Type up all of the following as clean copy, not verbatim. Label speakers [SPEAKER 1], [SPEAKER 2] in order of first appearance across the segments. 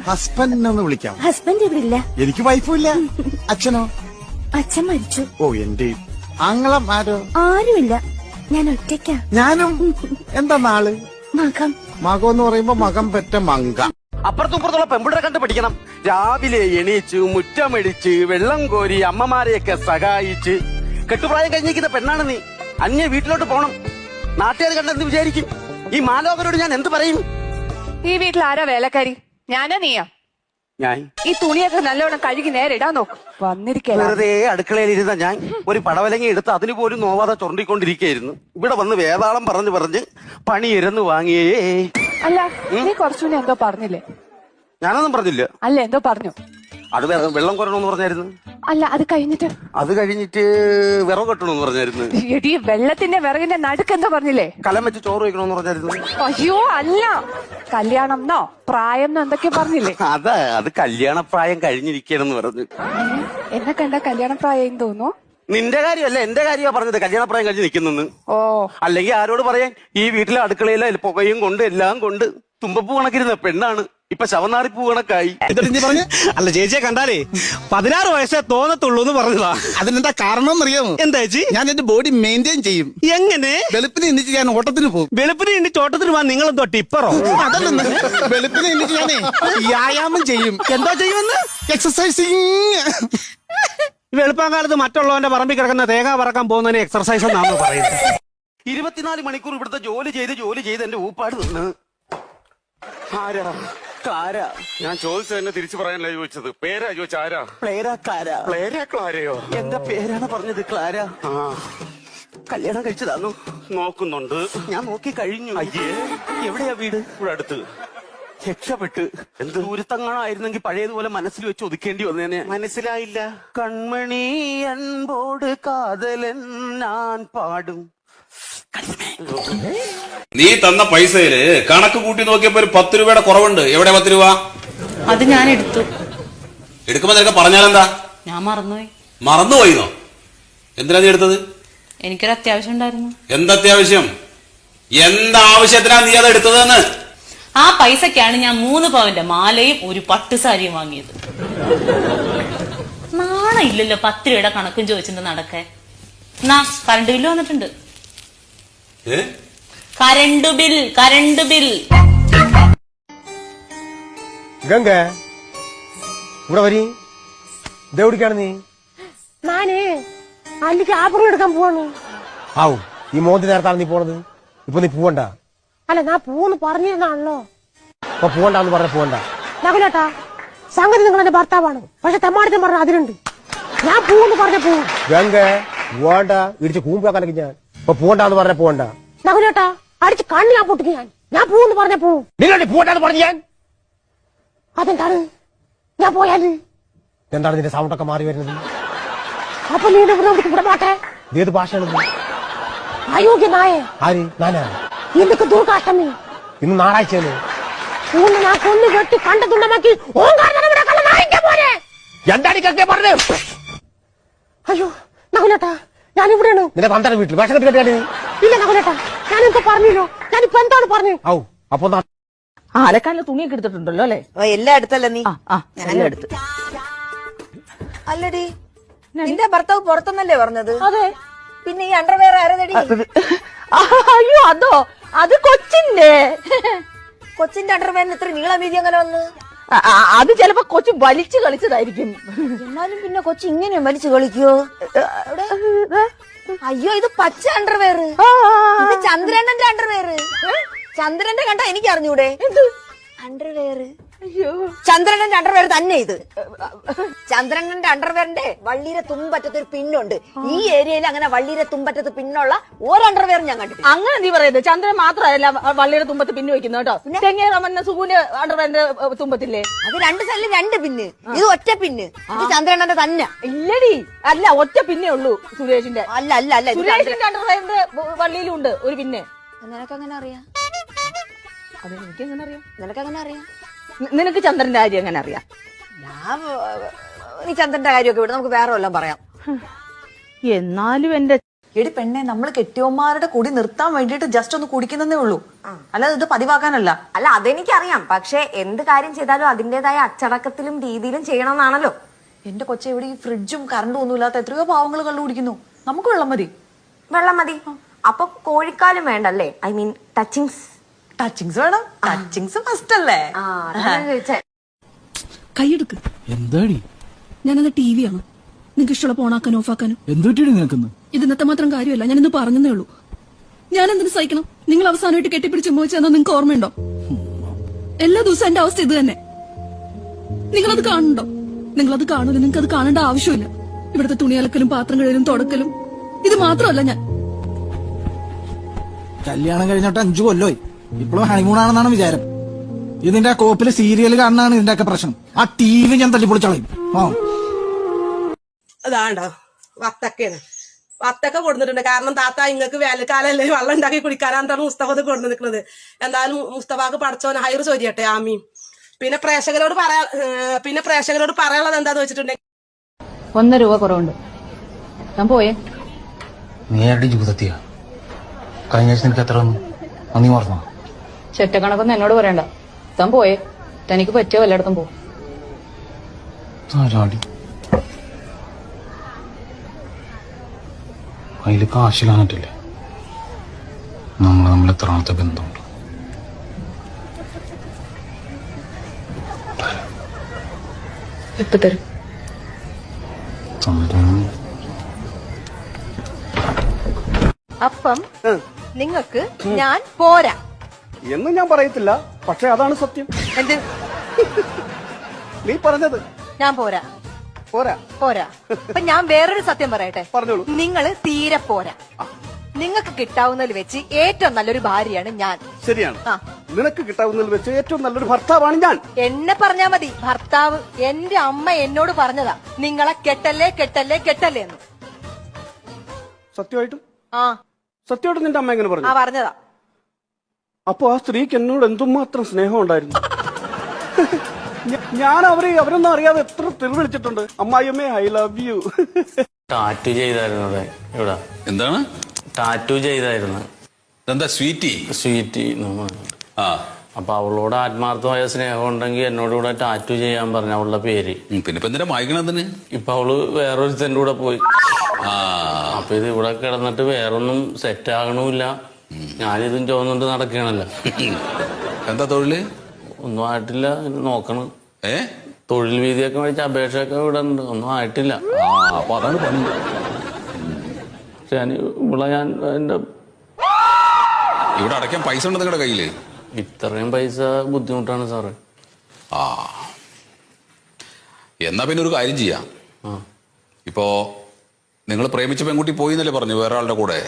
[SPEAKER 1] ഹസ്ബൻഡിനൊന്ന് വിളിക്കാം.
[SPEAKER 2] ഹസ്ബൻഡ് ഇവിടെ ഇല്ല.
[SPEAKER 1] എനിക്ക് വൈഫും ഇല്ല. അച്ഛനോ?
[SPEAKER 2] അച്ഛൻ മരിച്ചു.
[SPEAKER 1] ഓ എന്റെ ആങ്ങളം ആരോ?
[SPEAKER 2] ആരുമില്ല, ഞാൻ ഒറ്റയ്ക്കാ.
[SPEAKER 1] ഞാനും. എന്താ നാള്?
[SPEAKER 2] മകം.
[SPEAKER 1] മകം എന്ന് പറയുമ്പോ മകം പെറ്റ മങ്ക.
[SPEAKER 3] അപ്പുറത്തുപ്പുറത്തുള്ള പെമ്പിളരെ കണ്ട് പഠിക്കണം. രാവിലെ എണീച്ച് മുറ്റമടിച്ച് വെള്ളം കോരി അമ്മമാരെയൊക്കെ സഹായിച്ച് കെട്ടുപ്രായം കഴിഞ്ഞിരിക്കുന്ന പെണ്ണാണ് നീ. അന്യ വീട്ടിലോട്ട് പോണം. നാട്ടുകാർ കണ്ടെന്ത് വിചാരിക്കും? ഈ മാലോകരോട് ഞാൻ എന്ത് പറയും?
[SPEAKER 4] ഈ വീട്ടിൽ ആരാ വേലക്കാരി? ഞാനാ നീയാ?
[SPEAKER 3] ഞാൻ
[SPEAKER 4] ഈ തുണിയൊക്കെ നല്ലവണ്ണം കഴുകി നേരെ ഇടാൻ നോക്കും. വന്നിരിക്കല
[SPEAKER 3] വെറുതെ അടുക്കളയിലിരുന്ന ഞാൻ ഒരു പടവലങ്ങി എടുത്ത് അതിന് പോലും നോവാതെ ചൊണ്ടിക്കൊണ്ടിരിക്കുകയായിരുന്നു. ഇവിടെ വന്ന് വേതാളം പറഞ്ഞ് പണി ഇരന്ന് വാങ്ങിയേ.
[SPEAKER 4] അല്ല, നീ കുറച്ചുകൂടി എന്തോ പറഞ്ഞില്ലേ?
[SPEAKER 3] ഞാനൊന്നും പറഞ്ഞില്ല.
[SPEAKER 4] അല്ല, എന്തോ പറഞ്ഞു.
[SPEAKER 3] അത് വെള്ളം കൊരണമെന്ന് പറഞ്ഞായിരുന്നു.
[SPEAKER 4] അല്ല, അത് കഴിഞ്ഞിട്ട്
[SPEAKER 3] വിറവ് കെട്ടണമെന്ന് പറഞ്ഞായിരുന്നു.
[SPEAKER 4] എടി, വെള്ളത്തിന്റെ വിറകിന്റെ നടുക്ക് എന്തോ പറഞ്ഞില്ലേ?
[SPEAKER 3] കലം വെച്ച് ചോറ് വയ്ക്കണമെന്ന് പറഞ്ഞായിരുന്നു.
[SPEAKER 4] അയ്യോ അല്ല, കല്യാണം എന്നോ പ്രായം എന്നോ എന്തൊക്കെ പറഞ്ഞില്ലേ?
[SPEAKER 3] അത് കല്യാണപ്രായം കഴിഞ്ഞിരിക്കണെന്ന് പറഞ്ഞു.
[SPEAKER 4] എന്നെ കണ്ട കല്യാണപ്രായം തോന്നുന്നു.
[SPEAKER 3] നിന്റെ കാര്യമല്ല, എന്റെ കാര്യമാ പറഞ്ഞത്. കല്യാണപ്രായം കഴിഞ്ഞ് നിൽക്കുന്നെന്ന്.
[SPEAKER 4] ഓ,
[SPEAKER 3] അല്ലെങ്കിൽ ആരോട് പറയാൻ? ഈ വീട്ടിലെ അടുക്കളയിലെ പുകയും കൊണ്ട് എല്ലാം കൊണ്ട് തുമ്പപ്പൂ കണക്കിരുന്ന പെണ്ണാണ് ഇപ്പൊ ശവനാറിപ്പൂ കണക്കായി.
[SPEAKER 5] അല്ല, ചേച്ചിയെ കണ്ടാലേ 16 വയസ്സേ തോന്നത്തുള്ളൂ എന്ന് പറഞ്ഞതാ.
[SPEAKER 1] അതിനെന്താ കാരണം എന്നറിയാമോ?
[SPEAKER 5] എന്താ ചേച്ചി?
[SPEAKER 1] ഞാൻ എന്റെ ബോഡി മെയിൻറ്റെയിൻ ചെയ്യും.
[SPEAKER 5] എങ്ങനെ?
[SPEAKER 1] വെളുപ്പിന് എണ്ണിച്ച് ഞാൻ ഓട്ടത്തിന് പോകും.
[SPEAKER 5] വെളുപ്പിന് എണ്ണി ചോട്ടത്തിന് പോവാൻ നിങ്ങൾ എന്തോ ടിപ്പറോ?
[SPEAKER 1] അതല്ലെന്ന്, വെളുപ്പിന് എണ്ണിച്ച് ഞാനേ വ്യായാമം ചെയ്യും.
[SPEAKER 5] എന്തോ ചെയ്യുമെന്ന്?
[SPEAKER 1] എക്സസൈസിങ്.
[SPEAKER 5] വെളുപ്പാൻ കാലത്ത് മറ്റുള്ളവന്റെ പറമ്പിൽ കിടക്കുന്ന തേങ്ങ പറക്കാൻ പോകുന്നതിന് എക്സർസൈസ് എന്നാണ് പറയുന്നത്.
[SPEAKER 3] 24 മണിക്കൂർ ഇവിടുത്തെ ജോലി ചെയ്ത് എന്റെ ഊപ്പാട് നിന്ന്. ആരാ? ഞാൻ ചോദിച്ചത് എന്നെ തിരിച്ചു പറയാനല്ല ചോദിച്ചത്. പേരാ ചോദിച്ച ആരാ? ക്ലാരയോ? എന്റെ പേരാണ് പറഞ്ഞത്, ക്ലാര. കല്യാണം കഴിച്ചതാണോ? നോക്കുന്നുണ്ട്. ഞാൻ നോക്കി കഴിഞ്ഞു. അയ്യേ, എവിടെയാ വീട്? ഇവിടെ അടുത്ത്. രക്ഷപ്പെട്ട്. എന്ത് ദൂരത്തങ്ങാണായിരുന്നെങ്കിൽ പഴയതുപോലെ മനസ്സിൽ വെച്ച് ഒതുക്കേണ്ടി വന്നേനെ. മനസ്സിലായില്ല. കൺമണി അൻപോട് കാതലൻ ഞാൻ പാടും.
[SPEAKER 6] നീ തന്ന പൈസയില് കണക്ക് കൂട്ടി നോക്കിയപ്പോ ഒരു 10 രൂപയുടെ കുറവുണ്ട്. എവിടെ 10 രൂപ?
[SPEAKER 7] അത് ഞാൻ എടുത്തു.
[SPEAKER 6] എടുക്കുമ്പോ നിനക്ക് പറഞ്ഞാലെന്താ?
[SPEAKER 7] ഞാൻ മറന്നുപോയി.
[SPEAKER 6] മറന്നുപോയിന്നോ? എന്തിനാ നീ എടുത്തത്?
[SPEAKER 7] എനിക്കൊരു അത്യാവശ്യം ഉണ്ടായിരുന്നു.
[SPEAKER 6] എന്തത്യാവശ്യം? എന്താവശ്യത്തിനാ നീ അത് എടുത്തതെന്ന്?
[SPEAKER 7] ആ പൈസക്കാണ് ഞാൻ 3 പവന്റെ മാലയും ഒരു പട്ടുസാരിയും വാങ്ങിയത്. നാളെ ഇല്ലല്ലോ 10 രൂപയുടെ കണക്കും ചോദിച്ചിട്ട് നടക്കേ. എന്നാ കറണ്ട് ബില്ല് വന്നിട്ടുണ്ട്. Current bill.
[SPEAKER 5] ഗംഗ ഇവിടെ വരി. ഇതെവിടേക്കാണ് നീ?
[SPEAKER 2] ഞാനേ അല്ലിക്ക് ആപ്പിൾ എടുക്കാൻ പോവാണ്.
[SPEAKER 5] ആവും, ഈ മോന്തി നേരത്താണ് നീ പോണത്. ഇപ്പൊ നീ പോവണ്ട.
[SPEAKER 2] അല്ല, ഞാൻ പോന്ന് പറഞ്ഞിരുന്നാണല്ലോ.
[SPEAKER 5] ഇപ്പൊ പോവണ്ടെന്ന് പറഞ്ഞ പോവണ്ട.
[SPEAKER 2] നകുലേട്ടാ, സംഗതി നിങ്ങൾ എന്റെ ഭർത്താവാണ്. പക്ഷെ തെമ്മാടിത്തം പറഞ്ഞ അതിലുണ്ട്. ഞാൻ പോവെന്ന് പറഞ്ഞ പോവും.
[SPEAKER 5] ഗംഗ പോവണ്ട, ഇടിച്ച് കൂമ്പാക്കാനൊക്കെ ഞാൻ. ഇപ്പൊ പോവണ്ടെന്ന് പറഞ്ഞ പോവണ്ട.
[SPEAKER 2] നകുലേട്ടാ, അടിച്ച് കണ്ണു ഞാൻ പൊട്ടിക്കും. ഞാൻ പോവെന്ന് പറഞ്ഞ പോവും.
[SPEAKER 5] നിങ്ങൾ പോവണ്ടെന്ന് പറഞ്ഞു ഞാൻ.
[SPEAKER 2] അതെന്താണ്? ഞാൻ പോയാല്
[SPEAKER 5] എന്താണ് നിന്റെ സൗണ്ടൊക്കെ മാറി വരുന്നത്?
[SPEAKER 2] അപ്പൊ നീ ഇവിടെ മാട്ടെ.
[SPEAKER 5] ഏത് ഭാഷയാണിത്?
[SPEAKER 2] അയോഗ്യ നായേ.
[SPEAKER 5] ആര്? ഞാനാ?
[SPEAKER 2] എന്തൊക്കെ ദുർഗാഷ്ടമി.
[SPEAKER 5] ഇന്ന് ഞായറാഴ്ചയാണ്.
[SPEAKER 2] ഞാൻ കൊന്നു വെട്ടി കണ്ടതുണ്ടമാക്കി
[SPEAKER 5] എന്താണിക്കൊക്കെ പറഞ്ഞു?
[SPEAKER 2] അയ്യോ നകുലേട്ടാ, ഞാൻ ഇവിടെയാണ്.
[SPEAKER 5] നിന്റെ തന്തയുടെ വീട്ടിൽ ഭാഷ കെട്ടിക്കാട്ടി?
[SPEAKER 2] ഇല്ല നകുലേട്ടാ, ഞാനിപ്പോ പറഞ്ഞല്ലോ. ഞാനിപ്പോ എന്താണ് പറഞ്ഞു?
[SPEAKER 5] ഔ, അപ്പൊ
[SPEAKER 8] അലക്കാനുള്ള തുണിയൊക്കെ എടുത്തിട്ടുണ്ടല്ലോ അല്ലേ?
[SPEAKER 9] എല്ലാം എടുത്തല്ലേ നീ?
[SPEAKER 8] എല്ലാം എടുത്ത്.
[SPEAKER 9] അല്ലടി, നിന്റെ ഭർത്താവ് പുറത്തെന്നല്ലേ പറഞ്ഞത്?
[SPEAKER 8] അതെ.
[SPEAKER 9] പിന്നെ ഈ അണ്ടർവെയർ ആരതടി?
[SPEAKER 8] അയ്യോ, അതോ? അത് കൊച്ചിന്റെ
[SPEAKER 9] അണ്ടർവെയറിന് ഇത്ര നീളം വീതി അങ്ങനെ വന്ന്?
[SPEAKER 8] അത് ചിലപ്പോ കൊച്ചു വലിച്ചു കളിച്ചതായിരിക്കും.
[SPEAKER 9] എന്നാലും പിന്നെ കൊച്ചു ഇങ്ങനെ വലിച്ചു കളിക്കോ? അയ്യോ, ഇത് പച്ച അണ്ടർവെയർ. ഇത് ചന്ദ്രന്റെ അണ്ടർവെയർ. ചന്ദ്രന്റെ കണ്ട എനിക്ക് അറിഞ്ഞൂടെ? അണ്ടർവെയർ. ചന്ദ്രന്റെ അണ്ടർവെയർ തന്നെ ഇത്. ചന്ദ്രന്റെ അണ്ടർവെയറിന്റെ വള്ളിയുടെ തുമ്പറ്റത്തൊരു പിന്നുണ്ട്. ഈ ഏരിയയിൽ അങ്ങനെ വള്ളിയുടെ തുമ്പറ്റത്ത് പിന്നുള്ള ഒരു അണ്ടർവെയർ ഞാൻ കണ്ടിട്ടില്ല.
[SPEAKER 8] അങ്ങനെ നീ പറയുന്നത്? ചന്ദ്രൻ മാത്രമല്ല വള്ളിയുടെ തുമ്പത്ത് പിന്ന് വെക്കുന്നു കേട്ടോ. തെങ്ങേറമ്മ സുഖുവിന്റെ അണ്ടർവെയറിന്റെ തുമ്പത്തില്ലേ?
[SPEAKER 9] അത് 2 സൈഡിൽ 2 പിന്ന്. ഇത് ഒറ്റ പിന്ന്. ഇത് ചന്ദ്രന്റെ തന്നെ.
[SPEAKER 8] ഇല്ലടി, അല്ല, ഒറ്റ പിന്നേ ഉള്ളൂ സുരേഷിന്റെ.
[SPEAKER 9] അല്ല അല്ല അല്ല,
[SPEAKER 8] സുരേഷിന്റെ അണ്ടർവെയറിന്റെ വള്ളിയിലും ഉണ്ട് ഒരു പിന്നെ.
[SPEAKER 9] നിനക്കെങ്ങനെ അറിയാം?
[SPEAKER 8] അത് എനിക്ക് എങ്ങനെ അറിയാം?
[SPEAKER 9] നിനക്കെങ്ങനെ അറിയാം?
[SPEAKER 8] നിനക്ക് ചന്ദ്രന്റെ കാര്യം എങ്ങനെ അറിയാം?
[SPEAKER 9] നീ ചന്ദ്രന്റെ കാര്യമൊക്കെ വിട്, നമുക്ക് വേറെ വല്ലതും പറയാം.
[SPEAKER 8] എന്നാലും എന്റെ
[SPEAKER 9] എടി പെണ്ണെ, നമ്മൾ കെട്ടിയോന്മാരുടെ കൂടി നിർത്താൻ വേണ്ടിയിട്ട് ജസ്റ്റ് ഒന്ന് കുടിക്കുന്നതേ ഉള്ളൂ, അല്ലാതെ ഇത് പതിവാക്കാനല്ല.
[SPEAKER 10] അല്ല, അതെനിക്കറിയാം. പക്ഷെ എന്ത് കാര്യം ചെയ്താലും അതിന്റേതായ അച്ചടക്കത്തിലും രീതിയിലും ചെയ്യണമെന്നാണല്ലോ.
[SPEAKER 9] എന്റെ കൊച്ചെ, ഇവിടെ ഈ ഫ്രിഡ്ജും കറണ്ടും ഒന്നും ഇല്ലാത്ത എത്രയോ പാവങ്ങൾ കള്ളു കുടിക്കുന്നു. നമുക്ക് വെള്ളം മതി.
[SPEAKER 10] വെള്ളം മതി. അപ്പൊ കോഴിക്കാലും വേണ്ടല്ലേ? I mean touchings.
[SPEAKER 9] ടച്ചിങ്സ് വേണം. ടച്ചിങ്സ് ഫസ്റ്റ് അല്ലേ?
[SPEAKER 11] കൈയെടുക്ക്.
[SPEAKER 1] എന്താടി?
[SPEAKER 11] ഞാനത് ടി വി ആണ്. നിങ്ങൾക്ക് ഇഷ്ടമുള്ള ഓണാക്കാനും ഓഫാക്കാനും.
[SPEAKER 1] എന്തുപറ്റി നിനക്കുന്നു?
[SPEAKER 11] ഇത് ഇന്നത്തെ മാത്രം കാര്യമല്ല, ഞാനിന്ന് പറഞ്ഞതേ ഉള്ളൂ. ഞാൻ എന്തിനു സഹിക്കണം? നിങ്ങൾ അവസാനമായിട്ട് കെട്ടിപ്പിടിച്ച് മോഹിച്ചെന്നാ നിങ്ങൾക്ക് ഓർമ്മയുണ്ടോ? എല്ലാ ദിവസവും എന്റെ അവസ്ഥ ഇത് തന്നെ. നിങ്ങളത് കാണുന്നുണ്ടോ? നിങ്ങളത് കാണൂല. നിങ്ങൾക്ക് അത് കാണേണ്ട ആവശ്യമില്ല. ഇവിടുത്തെ തുണിയലക്കലും പാത്രം കഴുകലും തുടക്കലും ഇത് മാത്രമല്ല ഞാൻ.
[SPEAKER 1] കല്യാണം കഴിഞ്ഞിട്ട് 5 കൊല്ലമായി. ഇപ്പോഴും ഹണിമൂണാണെന്നാണ് വിചാരം. ഇതിന്റെ കോപ്പില് സീരിയൽ കാണാനാണ് ഇതിന്റെ ഒക്കെ പ്രശ്നം. ആ ടി വി ഞാൻ തല്ലിപ്പൊളിച്ചളയും.
[SPEAKER 8] അതാണ്ടോ വത്തക്കയാണ്. വത്തക്ക കൊടുത്തിട്ടുണ്ട്. കാരണം താത്ത ഇങ്ങക്ക് വേനൽക്കാലല്ലേ വെള്ളം ഉണ്ടാക്കി കുടിക്കാനാണ് മുസ്തഫ ഇത് കൊണ്ടു നിൽക്കുന്നത്. എന്തായാലും മുസ്തഫാക്ക് പഠിച്ചോന് ഹൈർ ചോദിയട്ടെ ആമീൻ. പിന്നെ പ്രേക്ഷകരോട് പറയാനുള്ളത് എന്താന്ന് വെച്ചിട്ടുണ്ടെങ്കിൽ
[SPEAKER 4] 1 രൂപ കുറവുണ്ട്. ഞാൻ പോയേ.
[SPEAKER 5] നീ ആരുടെ ജീവിതത്തിയാ? കഴിഞ്ഞ ആഴ്ച നിനക്ക് എത്ര വന്നു? നീ മറന്നോ?
[SPEAKER 4] ചെറ്റക്കണക്കൊന്നും എന്നോട് പറയണ്ട. താൻ പോയേ. തനിക്ക് പറ്റിയോ എല്ലായിടത്തും പോ.
[SPEAKER 5] അതിൽ കാശിലാന്നിട്ടില്ലേ? നമ്മൾ എത്ര നാളത്തെ ബന്ധമുണ്ട്?
[SPEAKER 4] ഇപ്പൊ തരും.
[SPEAKER 9] അപ്പം നിങ്ങക്ക് ഞാൻ പോരാ
[SPEAKER 3] എന്ന് ഞാൻ പറയത്തില്ല, പക്ഷെ അതാണ് സത്യം.
[SPEAKER 9] എന്ത്?
[SPEAKER 3] നീ പറഞ്ഞത്
[SPEAKER 9] ഞാൻ പോരാ.
[SPEAKER 3] പോരാ
[SPEAKER 9] പോരാ. അപ്പൊ ഞാൻ വേറൊരു സത്യം പറയട്ടെ.
[SPEAKER 3] പറഞ്ഞോളൂ.
[SPEAKER 9] നിങ്ങള് തീരെ പോരാ. നിങ്ങൾക്ക് കിട്ടാവുന്നതിൽ വെച്ച് ഏറ്റവും നല്ലൊരു ഭാര്യയാണ് ഞാൻ.
[SPEAKER 3] ശരിയാണ്. നിനക്ക് കിട്ടാവുന്നതിൽ വെച്ച് ഏറ്റവും നല്ലൊരു ഭർത്താവാണ് ഞാൻ.
[SPEAKER 9] എന്നെ പറഞ്ഞാ മതി. ഭർത്താവ് എന്റെ അമ്മ എന്നോട് പറഞ്ഞതാ, നിങ്ങളെ കെട്ടല്ലേ കെട്ടല്ലേ കെട്ടല്ലേ എന്ന്.
[SPEAKER 3] സത്യമായിട്ടും?
[SPEAKER 9] ആ
[SPEAKER 3] സത്യമായിട്ടും നിന്റെ അമ്മ എങ്ങനെ പറഞ്ഞു?
[SPEAKER 9] പറഞ്ഞതാ.
[SPEAKER 3] അപ്പൊ ആ സ്ത്രീക്ക് എന്നോട് എന്തുമാത്രം സ്നേഹം ഉണ്ടായിരുന്നു. ഞാൻ അവരൊന്നും അറിയാതെ എത്ര തെറി വിളിച്ചിട്ടുണ്ട്. അമ്മായിയമ്മേ, ഐ ലവ് യു.
[SPEAKER 12] ടാറ്റു ചെയ്തായിരുന്നു ഇവിടെ.
[SPEAKER 6] എന്താണ്
[SPEAKER 12] ടാറ്റു ചെയ്തായിരുന്നു?
[SPEAKER 6] എന്താ സ്വീറ്റി?
[SPEAKER 12] സ്വീറ്റി. അപ്പൊ അവളോട് ആത്മാർത്ഥമായ സ്നേഹം ഉണ്ടെങ്കിൽ എന്നോട് കൂടെ ടാറ്റു ചെയ്യാൻ പറഞ്ഞു. അവളുടെ പേര്.
[SPEAKER 6] പിന്നെ എന്തിനാ വായിക്കണതിന്?
[SPEAKER 12] ഇപ്പൊ അവള് വേറൊരുത്തന്റെ കൂടെ പോയി. അപ്പൊ ഇത് ഇവിടെ കിടന്നിട്ട് വേറൊന്നും സെറ്റ് ആകണമില്ല. ഞാനിതും ചോന്നുകൊണ്ട് നടക്കണല്ലോ.
[SPEAKER 6] എന്താ തൊഴില്?
[SPEAKER 12] ഒന്നും ആയിട്ടില്ല. നോക്കണം. തൊഴിൽ വീതിയൊക്കെ മേടിച്ച അപേക്ഷയൊക്കെ ഇവിടെ ഉണ്ട്. ഒന്നും ആയിട്ടില്ല.
[SPEAKER 6] അപ്പൊ അതാണ് പണി. ഇവിടെ അടയ്ക്കാൻ പൈസ ഉണ്ട് നിങ്ങളുടെ കയ്യില്?
[SPEAKER 12] ഇത്രയും പൈസ ബുദ്ധിമുട്ടാണ് സാറേ.
[SPEAKER 6] എന്നാ പിന്നെ ഒരു കാര്യം ചെയ്യാം. ഇപ്പോ നിങ്ങൾ പ്രേമിച്ച പെൺകുട്ടി പോയി എന്നല്ലേ പറഞ്ഞു വേറെ ആളുടെ കൂടെ?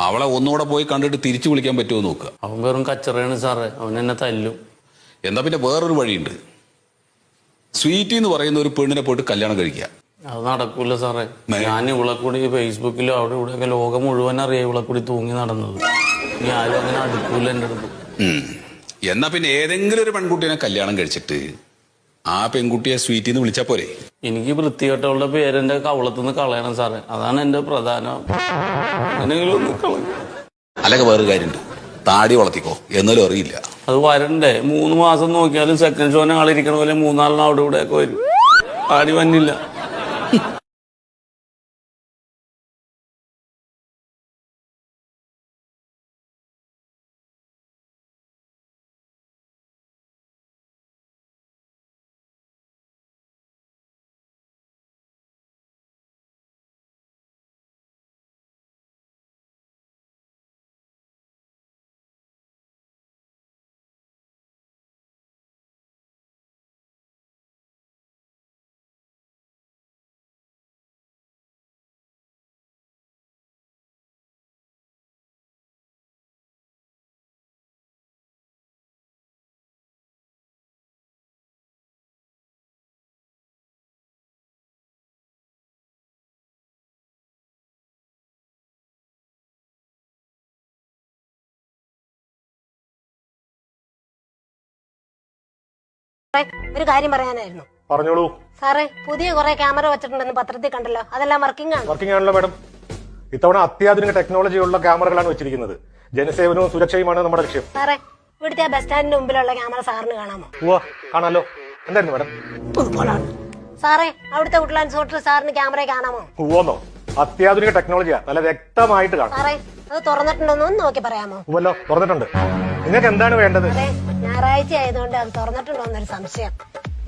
[SPEAKER 6] അവളെ ഒന്നുകൂടെ പോയി കണ്ടിട്ട് തിരിച്ചു വിളിക്കാൻ പറ്റുമോ നോക്കുക.
[SPEAKER 12] അവൻ വെറും കച്ചറയാണ് സാറേ. അവൻ എന്നെ തല്ലും.
[SPEAKER 6] എന്നാ പിന്നെ വേറൊരു വഴിയുണ്ട്. സ്വീറ്റി എന്ന് പറയുന്ന ഒരു പെണ്ണിനെ പോയിട്ട് കല്യാണം കഴിക്കുക.
[SPEAKER 12] അത് നടക്കൂല സാറേ. ഞാൻ ഇവളെ കൂടി ഫേസ്ബുക്കിലും അവിടെ ഇവിടെയൊക്കെ ലോകം മുഴുവൻ അറിയാം ഇവളെ കൂടി തൂങ്ങി നടന്നത്. ഇനി ആരും അങ്ങനെ അടുക്കൂല എന്റെ അടുത്ത്.
[SPEAKER 6] എന്നാ പിന്നെ ഏതെങ്കിലും ഒരു പെൺകുട്ടിനെ കല്യാണം കഴിച്ചിട്ട് ആ പെൺകുട്ടിയെ സ്വീറ്റി എന്ന് വിളിച്ചാ പോരെ?
[SPEAKER 12] എനിക്ക് വൃത്തികെട്ടവളുടെ പേരെന്റെ കവളത്തുനിന്ന് കളയണം സാറേ. അതാണ് എന്റെ പ്രധാനം. അങ്ങനെയെങ്കിലും ഒന്ന് കളയും.
[SPEAKER 6] അല്ലെങ്കിൽ വേറൊരു കാര്യമുണ്ട്. താടി വളർത്തിക്കോ, എന്നാലും അറിയില്ല.
[SPEAKER 12] അത് വരണ്ടേ? 3 മാസം നോക്കിയാലും സെക്കൻഡ് ഷോന് ആളിരിക്കണ പോലെ 3-4 അവിടെ ഇവിടെയൊക്കെ വരും. താടി വന്നില്ല.
[SPEAKER 2] ഒരു കാര്യം പറയാനായിരുന്നു.
[SPEAKER 3] പറഞ്ഞോളൂ
[SPEAKER 2] സാറേ, പുതിയ കുറെ ക്യാമറ വെച്ചിട്ടുണ്ടെന്ന് പത്രത്തിൽ കണ്ടല്ലോ. അതെല്ലാം വർക്കിംഗ് ആണ്?
[SPEAKER 3] വർക്കിംഗ് ആണല്ലോ മാഡം.
[SPEAKER 13] ഇത്തവണ അത്യാധുനിക ടെക്നോളജിയുള്ള ക്യാമറകളാണ് വെച്ചിരിക്കുന്നത്. ജനസേവനവും സുരക്ഷയുമാണ് നമ്മുടെ ലക്ഷ്യം.
[SPEAKER 2] സാറേ ഇവിടുത്തെ ബസ് സ്റ്റാൻഡിന് മുമ്പിലുള്ള ക്യാമറ സാറിന് കാണാമോ?
[SPEAKER 13] ഉവ്വ, കാണാലോ. എന്തായിരുന്നു മാഡം?
[SPEAKER 2] സാറേ അവിടുത്തെ വുഡ്ലാൻഡ്സ് ഹോട്ടൽ സാറിന് ക്യാമറ കാണാമോ?
[SPEAKER 13] ഉവ്വന്നോ? അത്യാധുനിക ടെക്നോളജിയാ, നല്ല വ്യക്തമായിട്ട് കാണാം.
[SPEAKER 2] സാറേ അത് തുറന്നിട്ടുണ്ടോന്ന് ഒന്ന് നോക്കി പറയാമോ?
[SPEAKER 13] ഉവ്വല്ലോ, തുറന്നിട്ടുണ്ട്. നിങ്ങൾക്ക് എന്താണ് വേണ്ടത്?
[SPEAKER 2] അതെ, ഞായറാഴ്ച ആയതുകൊണ്ട് അത് തുറന്നിട്ടുണ്ടോന്നൊരു സംശയം.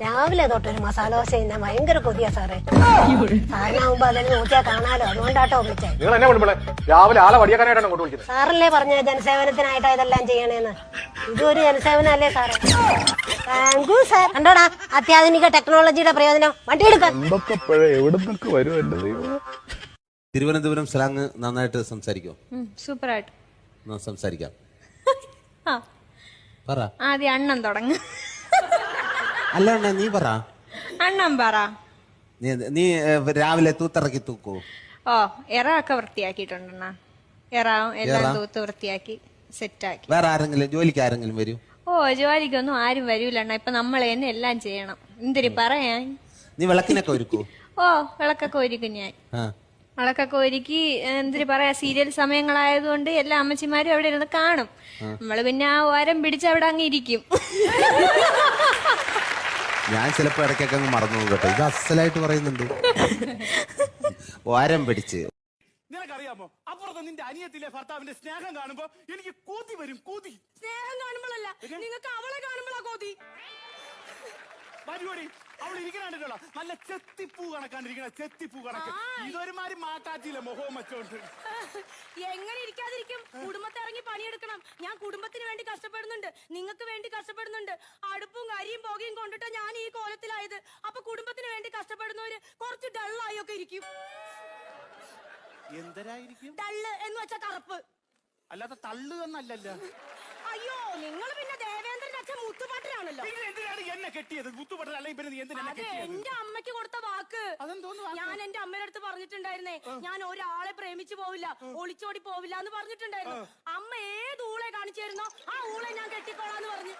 [SPEAKER 2] രാവിലെ തൊട്ടൊരു മസാല ദോശ തിന്നാൻ ഭയങ്കര കൊതിയാ സാറേ. സാറിനാവുമ്പോ അതിന് നോക്കിയാ കാണാലോ, അതുകൊണ്ടാട്ടോ വിളിച്ചേ.
[SPEAKER 13] നിങ്ങൾ എന്നെ വിളിപ്പളെ രാവിലെ ആളെ വടിയാക്കാനായിട്ടാണ് അങ്ങോട്ട് വിളിക്കുന്നത്.
[SPEAKER 2] സാറല്ലേ പറഞ്ഞ ജനസേവനത്തിനായിട്ടാ ഇതെല്ലാം ചെയ്യണേന്ന്. ഇതൊരു ജനസേവനല്ലേ സാറേ? Thank you sir. കണ്ടോടാ അത്യാധുനിക ടെക്നോളജിയുടെ പ്രയോജനം. വണ്ടി എടുക്കാൻ
[SPEAKER 3] എവിടുന്നൊക്കെ വരും എന്റെ ദൈവം.
[SPEAKER 14] തിരുവനന്തപുരം സ്ലാങ് നന്നായിട്ട് സംസാരിക്കോ?
[SPEAKER 10] സൂപ്പറായിട്ട്
[SPEAKER 14] സംസാരിക്കാം. പറ.
[SPEAKER 10] ആദ്യം അണ്ണൻ തുടങ്ങ.
[SPEAKER 14] അല്ല അണ്ണ, നീ പറ.
[SPEAKER 10] അണ്ണൻ പറ.
[SPEAKER 14] നീ രാവിലെ തൂത്തിറക്കി തൂക്കൂ?
[SPEAKER 10] ഓ, എറ ഒക്കെ വൃത്തിയാക്കിയിട്ടുണ്ടെണ്ണ. എറ എല്ലാം തൂത്ത് വൃത്തിയാക്കി സെറ്റാക്കി.
[SPEAKER 14] വേറെ ആരെങ്കിലും ജോലിക്ക് ആരെങ്കിലും വരും?
[SPEAKER 10] ഓ, ജോലിക്കൊന്നും ആരും വരൂലണ്ണ. ഇപ്പൊ നമ്മൾ തന്നെ എല്ലാം ചെയ്യണം. എന്തിരി പറയാൻ.
[SPEAKER 14] നീ വിളക്കിനൊക്കെ ഒരുക്കൂ?
[SPEAKER 10] ഓ, വിളക്കൊക്കെ ഒരുക്കും ഞാൻ. വിളക്കൊക്കെ ഒരുക്കി എന്തിരി പറയാ, സീരിയൽ സമയങ്ങളായതുകൊണ്ട് എല്ലാ അമ്മച്ചിമാരും അവിടെ ഇരുന്ന് കാണും. നമ്മള് പിന്നെ ആ ഓരം പിടിച്ച് അവിടെ അങ്ങ് ഇരിക്കും.
[SPEAKER 14] ഞാൻ ചിലപ്പോ ഇടയ്ക്കൊക്കെ അങ്ങ് മറന്നു കേട്ടോ. ഇത് അസലായിട്ട് പറയുന്നുണ്ട്. ഓരം പിടിച്ച്.
[SPEAKER 3] നിനക്കറിയാമോ, അപ്പുറത്ത് നിന്റെ അനിയത്തിലെ ഭർത്താവിന്റെ സ്നേഹം കാണുമ്പോ എനിക്ക് കൂതി വരും. കൂതി
[SPEAKER 8] സ്നേഹം കാണുമ്പോഴല്ല, നിങ്ങൾക്ക് അവളെ കാണുമ്പോഴാ കോതി.
[SPEAKER 3] പരിപാടി അവൾ ഇരിക്കണോ നല്ല ചെത്തിപ്പൂ കണക്കാണ്ടിരിക്കണ, ചെത്തിപ്പൂ കണക്ക്. ഇതൊരുമാതിരി മാറ്റാറ്റിയില്ല മുഖവും വെച്ചോണ്ട്.
[SPEAKER 8] എങ്ങനെ ഇരിക്കാതിരിക്കും? കുടുംബത്തെ ഇറങ്ങി പണിയെടുക്കണം. ഞാൻ കുടുംബത്തിന് വേണ്ടി കഷ്ടപ്പെടുന്നുണ്ട്, നിങ്ങൾക്ക് വേണ്ടി കഷ്ടപ്പെടുന്നുണ്ട്. അടുപ്പും കരിയും പുകയും കൊണ്ടിട്ട് ഞാൻ ഈ കോലത്തിലായത്. അപ്പൊ കുടുംബത്തിന് വേണ്ടി കഷ്ടപ്പെടുന്നവര് കുറച്ച് ഡള്ളായി ഒക്കെ ഇരിക്കും.
[SPEAKER 3] എന്തരായിരിക്കും?
[SPEAKER 8] ഡള്ള് എന്ന് വെച്ചാ കറുപ്പ്.
[SPEAKER 3] അല്ലാതെ തള്ളു എന്നല്ലല്ലോ.
[SPEAKER 8] അയ്യോ, നിങ്ങൾ പിന്നെ ദേവേന്ദ്രന്റെ അച്ഛൻ മുത്തുപാട്ടിലാണല്ലോ.
[SPEAKER 3] എന്തിനാണ് എന്നെ കെട്ടിയത്? മുത്തുപെട്ടൽ അല്ലെങ്കിൽ
[SPEAKER 8] അതെ, എന്റെ അമ്മയ്ക്ക് കൊടുത്ത വാക്ക്. ഞാൻ എന്റെ അമ്മയുടെ അടുത്ത് പറഞ്ഞിട്ടുണ്ടായിരുന്നേ, ഞാൻ ഒരാളെ പ്രേമിച്ചു പോവില്ല, ഒളിച്ചോടി പോവില്ല എന്ന് പറഞ്ഞിട്ടുണ്ടായിരുന്നു. അമ്മ ഏത് ഊളെ കാണിച്ചു തരുന്നോ ആ ഊളെ ഞാൻ കെട്ടിക്കോളാന്ന് പറഞ്ഞു.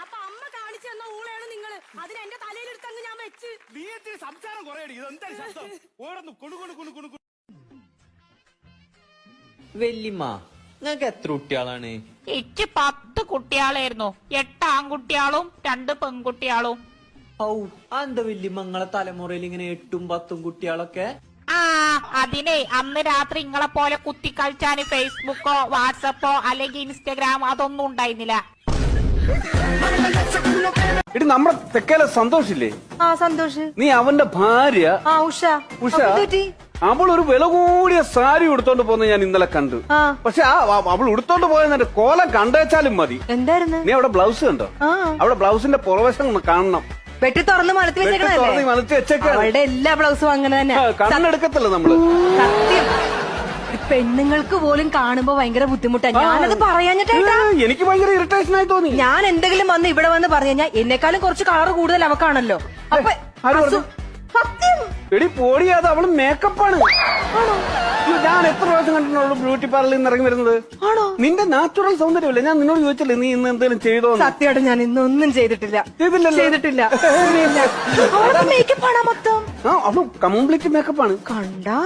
[SPEAKER 8] അപ്പൊ അമ്മ കാണിച്ചു തന്ന ഊളയാണ് നിങ്ങള്. അതിന് എന്റെ തലയിലെടുത്തങ്ങ് ഞാൻ വെച്ച്.
[SPEAKER 3] നീ സംസാരം കുറയടി. ഇതെന്താ ശബ്ദം? ഓരോന്ന് കുണു.
[SPEAKER 12] വല്യമ്മ, നിങ്ങൾക്ക് എത്ര കുട്ടികളാണ്?
[SPEAKER 7] എനിക്ക് 10 കുട്ടികളായിരുന്നു. 8 ആൺകുട്ടികളും 2 പെൺകുട്ടികളും.
[SPEAKER 12] ഔ, എന്താ വല്യമ്മ നിങ്ങളെ തലമുറയിൽ ഇങ്ങനെ 8ഉം 10ഉം കുട്ടികളൊക്കെ?
[SPEAKER 7] ആ, അതിനെ അന്ന് രാത്രി ഇങ്ങളെ പോലെ കുത്തിക്കളിച്ചാന് ഫേസ്ബുക്കോ വാട്സപ്പോ അല്ലെങ്കിൽ ഇൻസ്റ്റഗ്രാം അതൊന്നും ഉണ്ടായിരുന്നില്ല.
[SPEAKER 3] എടി, നമ്മുടെ തെക്കേലെ സന്തോഷില്ലേ?
[SPEAKER 9] ആ, സന്തോഷ്.
[SPEAKER 3] നീ അവന്റെ ഭാര്യ
[SPEAKER 9] ഉഷ.
[SPEAKER 3] ഉഷ, അവൾ ഒരു വില കൂടിയ സാരി ഉടുത്തോണ്ട് പോകുന്നത് ഞാൻ ഇന്നലെ കണ്ടു. പക്ഷെ അവൾ ഉടുത്തോണ്ട് പോയതിന്റെ കോലം കണ്ടുവച്ചാലും മതി.
[SPEAKER 9] എന്തായിരുന്നു?
[SPEAKER 3] നീ അവിടെ ബ്ലൗസ് കണ്ടോ? അവിടെ ബ്ലൗസിന്റെ പുറവശം ഒന്ന് കാണണം.
[SPEAKER 9] വെട്ടി തുറന്ന് മലത്തി വെച്ചേക്കണല്ലേ? അവളുടെ എല്ലാ ബ്ലൗസും അങ്ങനെ തന്നെ.
[SPEAKER 3] കണ്ണെടുക്കത്തില്ല നമ്മള്.
[SPEAKER 9] സത്യം, പെണ്ണുങ്ങൾക്ക് പോലും കാണുമ്പോ ഭയങ്കര ബുദ്ധിമുട്ടാണ്. ഞാനത് പറയാഞ്ഞിട്ടാ
[SPEAKER 3] എനിക്ക് ഭയങ്കര ഇറിറ്റേഷൻ ആയി തോന്നി.
[SPEAKER 9] ഞാൻ എന്തെങ്കിലും വന്ന് ഇവിടെ വന്ന് പറഞ്ഞു കഴിഞ്ഞാൽ എന്നെക്കാളും കുറച്ച് കളർ കൂടുതൽ അവക്കാണല്ലോ. അപ്പൊ സത്യം
[SPEAKER 3] എടി പോടിയാതെ അവള് മേക്കപ്പാണ്. ഞാൻ എത്ര പ്രാവശ്യം കണ്ടിട്ടുള്ളൂ ബ്യൂട്ടി പാർലറിൽ നിന്ന് ഇറങ്ങി വരുന്നത്. നിന്റെ നാച്ചുറൽ സൗന്ദര്യമല്ലേ? ഞാൻ നിന്നോട് ചോദിച്ചല്ലേ നീ ഇന്ന് എന്തെങ്കിലും ചെയ്തോ?
[SPEAKER 9] സത്യമായിട്ട് ഞാൻ ഇന്നൊന്നും ചെയ്തിട്ടില്ല. ചെയ്തിട്ടില്ല. മേക്കപ്പാണ് മൊത്തം.
[SPEAKER 3] അവള് കംപ്ലീറ്റ് മേക്കപ്പാണ്.
[SPEAKER 9] കണ്ടാ